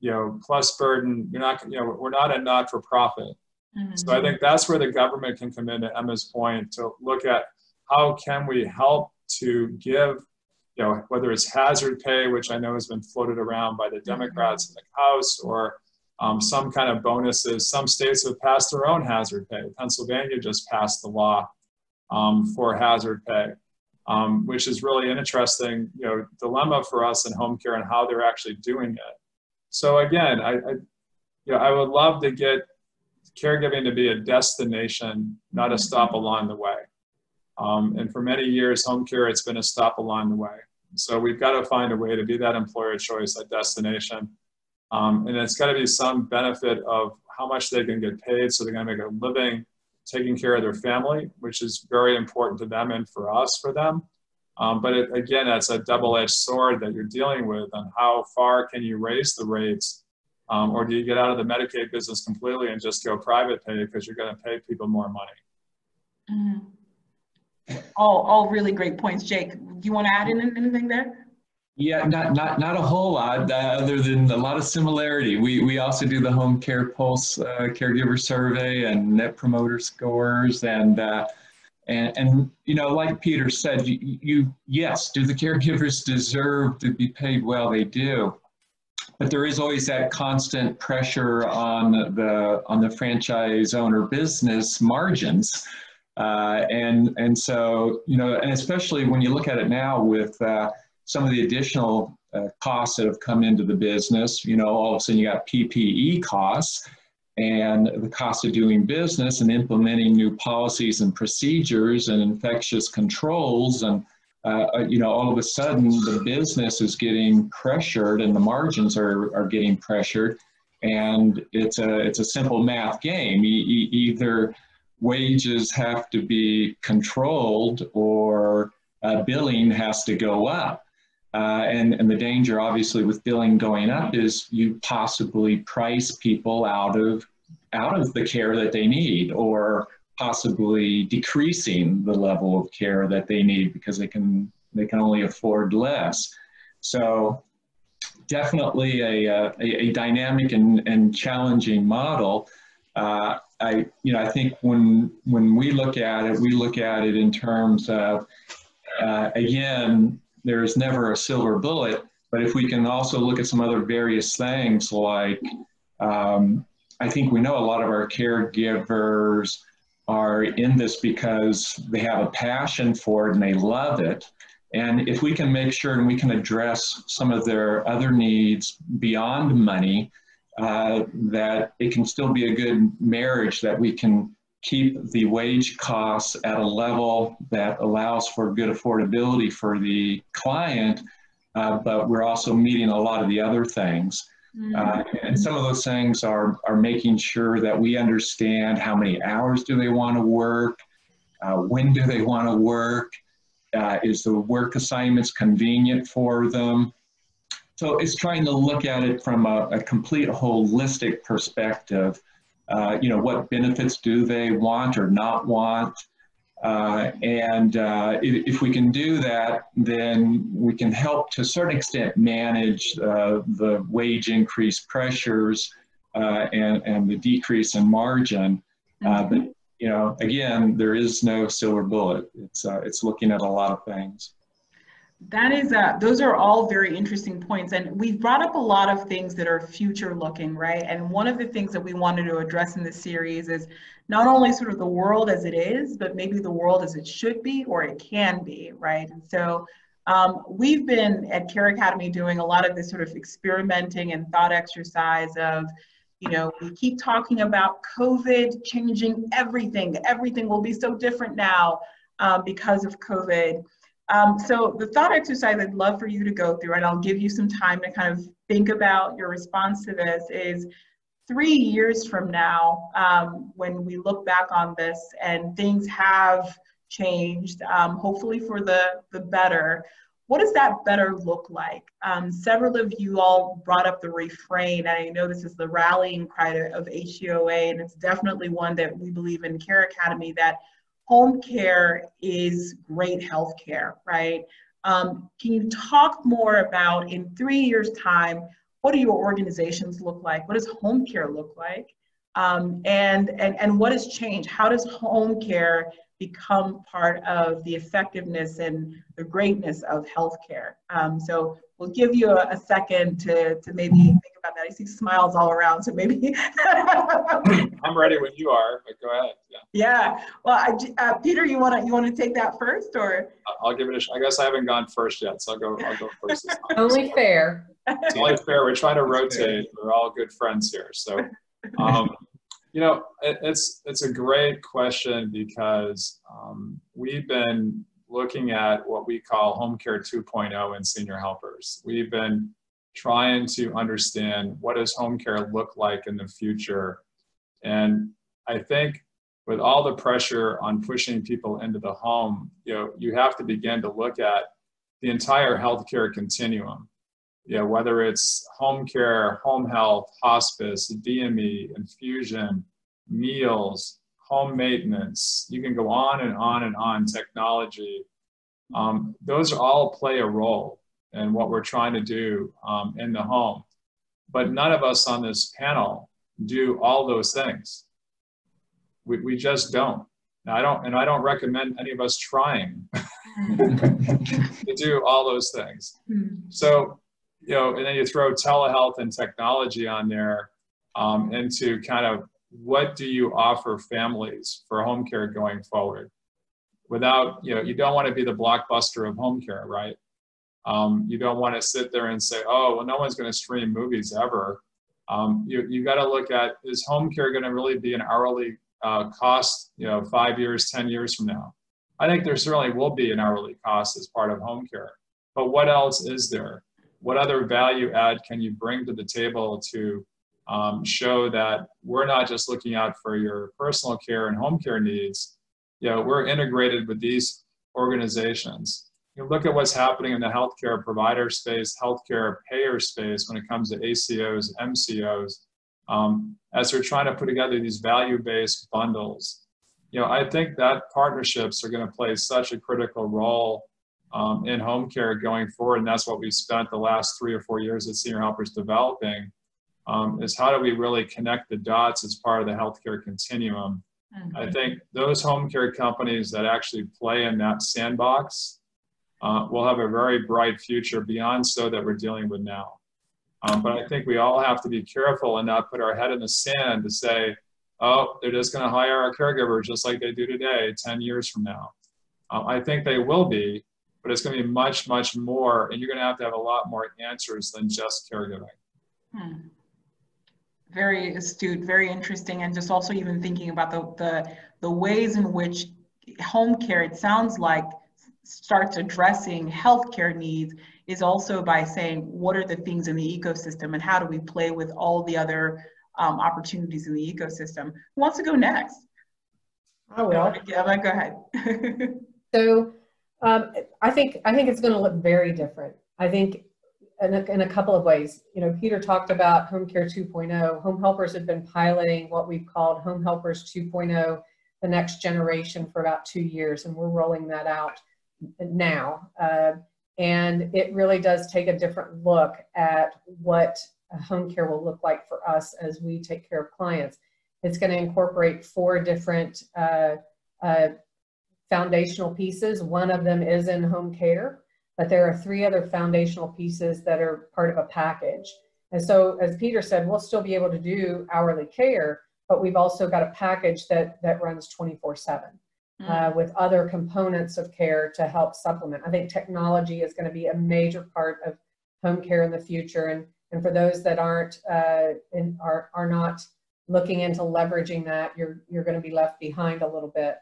You know, plus burden, you're not, you know, we're not a not-for-profit. So I think that's where the government can come in, to Emma's point, to look at how can we help to give, you know, whether it's hazard pay, which I know has been floated around by the Democrats in the House, or some kind of bonuses. Some states have passed their own hazard pay. Pennsylvania just passed the law for hazard pay, which is really an interesting, you know, dilemma for us in home care and how they're actually doing it. So again, I would love to get caregiving to be a destination, not a stop along the way. And for many years, home care, it's been a stop along the way. So we've got to find a way to be that employer of choice, that destination. And it's got to be some benefit of how much they can get paid, so they're going to make a living taking care of their family, which is very important to them and for us, for them. But again, that's a double-edged sword that you're dealing with on how far can you raise the rates, or do you get out of the Medicaid business completely and just go private pay because you're going to pay people more money? Mm-hmm. All really great points. Jake, do you want to add in anything there? Yeah, not a whole lot, other than a lot of similarity. We also do the Home Care Pulse caregiver survey and Net Promoter Scores, and you know, like Peter said, yes, do the caregivers deserve to be paid well? They do, but there is always that constant pressure on the franchise owner business margins, and so, you know, and especially when you look at it now with some of the additional costs that have come into the business. You know, all of a sudden you got PPE costs and the cost of doing business and implementing new policies and procedures and infectious controls. And, you know, all of a sudden the business is getting pressured and the margins are getting pressured. And it's a simple math game. Either wages have to be controlled or billing has to go up. And the danger, obviously, with billing going up is you possibly price people out of the care that they need, or possibly decreasing the level of care that they need because they can only afford less. So definitely a dynamic and challenging model. I think when we look at it in terms of again, there's never a silver bullet, but if we can also look at some other various things, like I think we know a lot of our caregivers are in this because they have a passion for it and they love it. And if we can make sure and we can address some of their other needs beyond money, that it can still be a good marriage, that we can keep the wage costs at a level that allows for good affordability for the client, but we're also meeting a lot of the other things. And some of those things are making sure that we understand how many hours do they want to work, when do they want to work, is the work assignments convenient for them. So it's trying to look at it from a complete holistic perspective. You know, what benefits do they want or not want? If we can do that, then we can help to a certain extent manage the wage increase pressures and the decrease in margin. But, you know, again, there is no silver bullet. It's looking at a lot of things. That is, those are all very interesting points. And we've brought up a lot of things that are future looking, right? And one of the things that we wanted to address in this series is not only sort of the world as it is, but maybe the world as it should be or it can be, right? And so we've been at CareAcademy doing a lot of this sort of experimenting and thought exercise of, you know, we keep talking about COVID changing everything. Everything will be so different now because of COVID. So the thought exercise I'd love for you to go through, and I'll give you some time to kind of think about your response to this, is 3 years from now, when we look back on this and things have changed, hopefully for the better, what does that better look like? Several of you all brought up the refrain, and I know this is the rallying cry of HCOA, and it's definitely one that we believe in CareAcademy, that home care is great health care, right? Can you talk more about, in 3 years' time, what do your organizations look like? What does home care look like? And what has changed? How does home care become part of the effectiveness and the greatness of healthcare? So we'll give you a second to maybe think about that. I see smiles all around, so maybe. I'm ready when you are, but go ahead. Yeah. Well, Peter, you want to take that first, or? I'll give it a shot. I guess I haven't gone first yet, so I'll go first this time. Only fair. It's only fair. We're trying to rotate. We're all good friends here. So, you know, it's a great question because we've been looking at what we call home care 2.0 in senior helpers. We've been trying to understand what does home care look like in the future. And I think with all the pressure on pushing people into the home, you know, you have to begin to look at the entire healthcare continuum. You know, whether it's home care, home health, hospice, DME, infusion, meals, home maintenance, you can go on and on and on, technology. Those all play a role in what we're trying to do in the home. But none of us on this panel do all those things. We just don't. I don't recommend any of us trying to do all those things. So, you know, and then you throw telehealth and technology on there into kind of what do you offer families for home care going forward? Without, you know, you don't want to be the blockbuster of home care, right? You don't want to sit there and say, oh, well, no one's going to stream movies ever. You got to look at, is home care going to really be an hourly cost, you know, 5 years, 10 years from now? I think there certainly will be an hourly cost as part of home care. But what else is there? What other value add can you bring to the table to show that we're not just looking out for your personal care and home care needs? You know, we're integrated with these organizations. You look at what's happening in the healthcare provider space, healthcare payer space when it comes to ACOs, MCOs, as they're trying to put together these value-based bundles. You know, I think that partnerships are going to play such a critical role in home care going forward, and that's what we've spent the last 3 or 4 years at Senior Helpers developing, is how do we really connect the dots as part of the healthcare continuum. I think those home care companies that actually play in that sandbox will have a very bright future beyond so that we're dealing with now. But I think we all have to be careful and not put our head in the sand to say, oh, they're just going to hire a caregiver just like they do today 10 years from now. I think they will be, but it's going to be much, much more, and you're going to have a lot more answers than just caregiving. Very astute, very interesting, and just also even thinking about the ways in which home care, it sounds like, starts addressing healthcare needs is also by saying what are the things in the ecosystem and how do we play with all the other opportunities in the ecosystem. Who wants to go next? I will. Yeah, go ahead. So I think it's going to look very different. I think in a couple of ways. You know, Peter talked about home care 2.0. Home helpers have been piloting what we've called home helpers 2.0, the next generation, for about 2 years, and we're rolling that out now. And it really does take a different look at what home care will look like for us as we take care of clients. It's going to incorporate 4 different foundational pieces. One of them is in home care, but there are 3 other foundational pieces that are part of a package. And so, as Peter said, we'll still be able to do hourly care, but we've also got a package that runs 24/7 with other components of care to help supplement. I think technology is going to be a major part of home care in the future. And for those that are not looking into leveraging that, you're going to be left behind a little bit.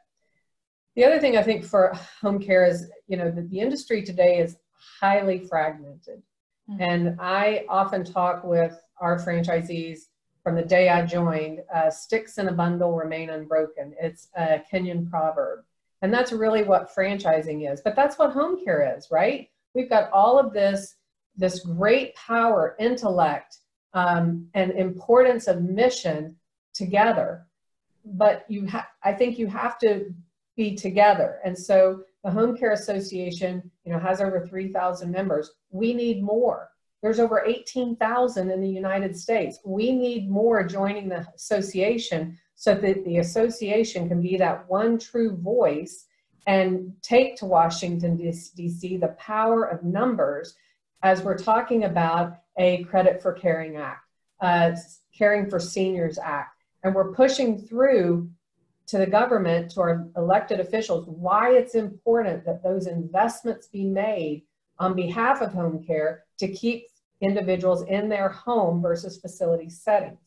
The other thing I think for home care is, you know, the industry today is highly fragmented. And I often talk with our franchisees from the day I joined, sticks in a bundle remain unbroken. It's a Kenyan proverb. And that's really what franchising is. But that's what home care is, right? We've got all of this great power, intellect, and importance of mission together. But I think you have to be together. And so the Home Care Association, you know, has over 3,000 members. We need more. There's over 18,000 in the United States. We need more joining the association so that the association can be that one true voice and take to Washington, D.C. the power of numbers as we're talking about a Credit for Caring Act, Caring for Seniors Act. And we're pushing through to the government, to our elected officials, why it's important that those investments be made on behalf of home care to keep individuals in their home versus facility settings.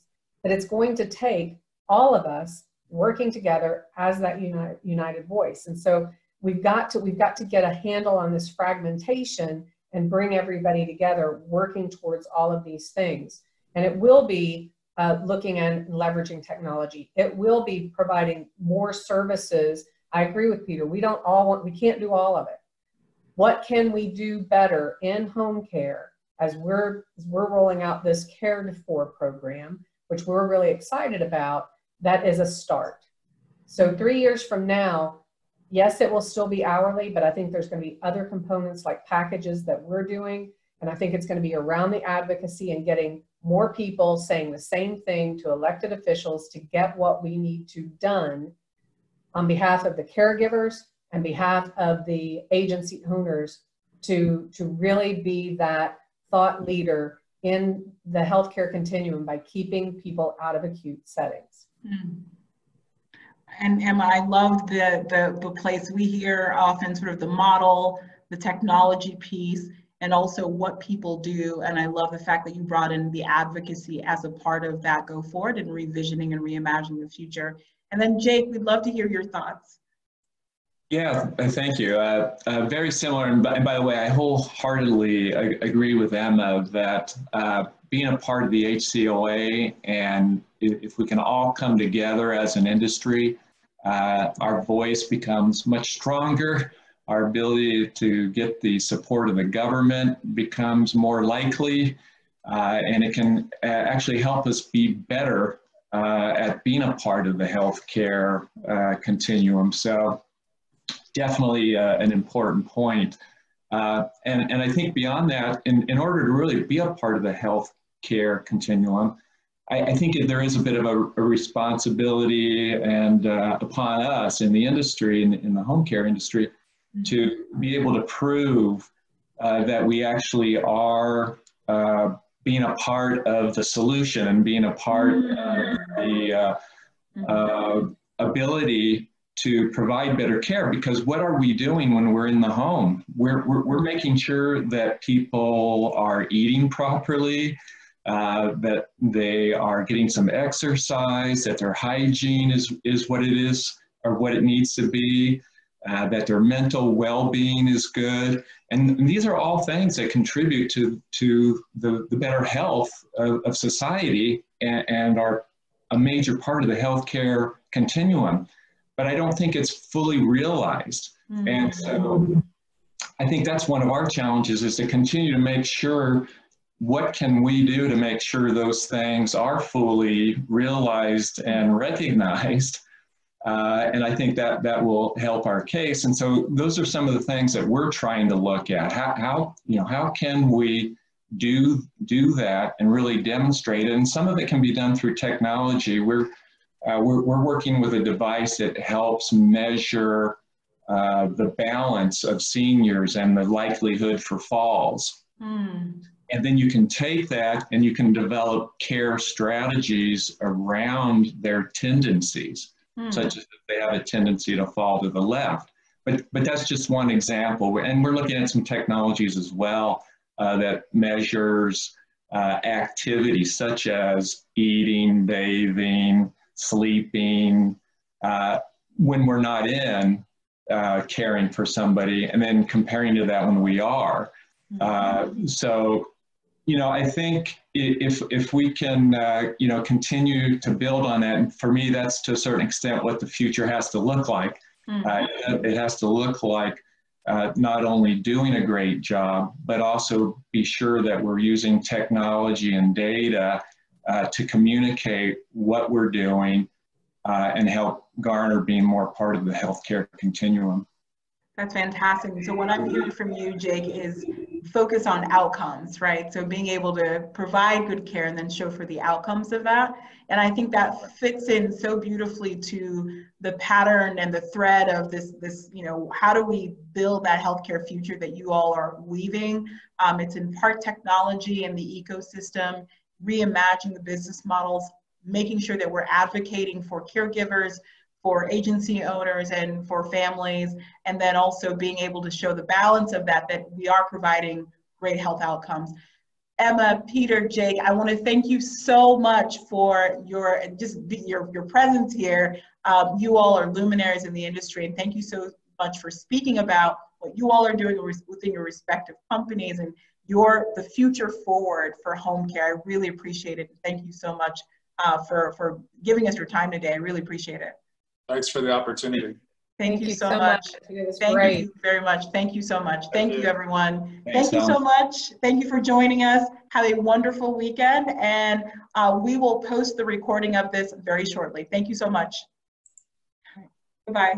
That it's going to take all of us working together as that united voice. And so we've got to get a handle on this fragmentation and bring everybody together working towards all of these things. And it will be looking at leveraging technology. It will be providing more services. I agree with Peter. We can't do all of it. What can we do better in home care as we're rolling out this Cared For program, which we're really excited about? That is a start. So 3 years from now, yes, it will still be hourly, but I think there's going to be other components like packages that we're doing. And I think it's going to be around the advocacy and getting more people saying the same thing to elected officials to get what we need to done on behalf of the caregivers and behalf of the agency owners to really be that thought leader in the healthcare continuum by keeping people out of acute settings. Mm. And Emma, I love the place we hear often sort of the model, the technology piece, and also what people do. And I love the fact that you brought in the advocacy as a part of that go forward and revisioning and reimagining the future. And then Jake, we'd love to hear your thoughts. Yeah, thank you. Very similar, and by the way, I wholeheartedly agree with Emma that being a part of the HCOA, and if we can all come together as an industry, our voice becomes much stronger. Our ability to get the support of the government becomes more likely, and it can actually help us be better at being a part of the healthcare continuum. So definitely an important point. And I think beyond that, in order to really be a part of the healthcare continuum, I think there is a bit of a responsibility and upon us in the industry, in the home care industry, to be able to prove that we actually are being a part of the solution and being a part of the ability to provide better care. Because what are we doing when we're in the home? We're making sure that people are eating properly, that they are getting some exercise, that their hygiene is what it is or what it needs to be, that their mental well-being is good. And these are all things that contribute to the better health of society and are a major part of the healthcare continuum. But I don't think it's fully realized. Mm-hmm. And so I think that's one of our challenges, is to continue to make sure, what can we do to make sure those things are fully realized and recognized? And I think that will help our case. And so those are some of the things that we're trying to look at. How can we do that and really demonstrate it? And some of it can be done through technology. We're working with a device that helps measure the balance of seniors and the likelihood for falls. Mm. And then you can take that and you can develop care strategies around their tendencies, such as if they have a tendency to fall to the left. But that's just one example. And we're looking at some technologies as well that measures activity, such as eating, bathing, sleeping, when we're not in caring for somebody, and then comparing to that when we are. So, I think if we can, continue to build on that, and for me, that's to a certain extent what the future has to look like. It has to look like not only doing a great job, but also be sure that we're using technology and data to communicate what we're doing and help garner being more part of the healthcare continuum. That's fantastic. So what I'm hearing from you, Jake, is focus on outcomes, right? So being able to provide good care and then show for the outcomes of that. And I think that fits in so beautifully to the pattern and the thread of this, how do we build that healthcare future that you all are weaving? It's in part technology and the ecosystem, reimagine the business models, making sure that we're advocating for caregivers, for agency owners, and for families, and then also being able to show the balance of that we are providing great health outcomes. Emma, Peter, Jake, I want to thank you so much for your presence here. You all are luminaries in the industry, and thank you so much for speaking about what you all are doing within your respective companies and the future forward for home care. I really appreciate it. Thank you so much for giving us your time today. I really appreciate it. Thanks for the opportunity. Thank you so much. Thank you very much. Thank you so much. Thank you, everyone. Thank you so much. Thank you for joining us. Have a wonderful weekend, and we will post the recording of this very shortly. Thank you so much. Goodbye.